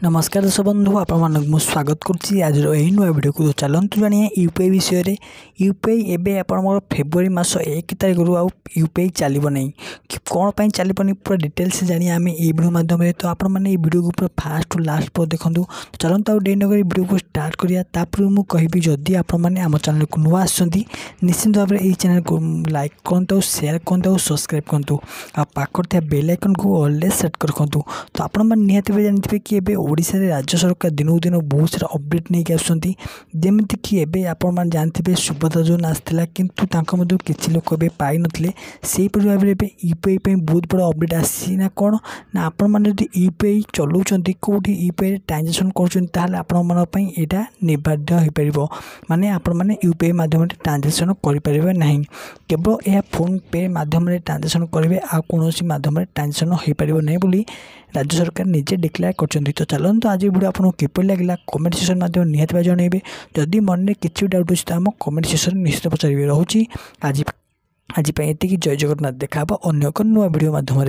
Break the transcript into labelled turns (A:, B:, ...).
A: नमस्कार दर्शक बंधु आपको स्वागत करुच्ची आज यही नुआ भिडियो को। चलतु जानिए यूपीआई विषय में। यूपीआई एवं आप फेब्रुआरी मास 1 तारिख रू यूपीआई चलो ना कौन चलनी पूरा डिटेल्स जानिए आम ये भिडियो माध्यम। तो आपने भिडियो को पूरा फास्ट टू लास्ट पर देखूँ। तो चलते आउ डेरी नक भिडियो को स्टार्ट करा। मुझे कहबी जदि आपने आम चैनल को नुआ आसती निश्चित भाव में ये चैनल को लाइक करूँ, शेयर करूँ, सब्सक्राइब करूँ। पाखर बेल आइकन को ऑलवेज सेट कर रखुँ। तो आपने निहती जानते कि ओडिशा रे राज्य सरकार दिनों दिन बहुत सारा अपडेट नहीं आसुँच। जमीक कि आप जानते सुभद्रा जोन आसाला कितु किसी लोक पाई नथिले। से भाव में यूपीआई बहुत बड़ा अपडेट आसी ना कौन ना आपने यूपीआई चलाऊँ कौटी यूपीआई ट्रांजेक्शन करें यहाँ निर्बाध हो पार। माने आपने यूपीआई माध्यम ट्रांजेक्शन करें ना केवल यह फोन पे माध्यम ट्रांजेक्शन करेंगे आ कौन माध्यम ट्रांजेक्शन हो पार ना बोली राज्य सरकार निजे डिक्लेयर कर। तो चलते आज वीडियो आपको किपर लगे कमेंट सेक्शन माध्यम निहत जनइबे। जदि मन में किसी डाउट अच्छी तो आम कमेंट सेक्शन निश्चित पचारे। रोचे आज ये जय जगन्नाथ। देखा अन्य एक नुआ वीडियो माध्यम।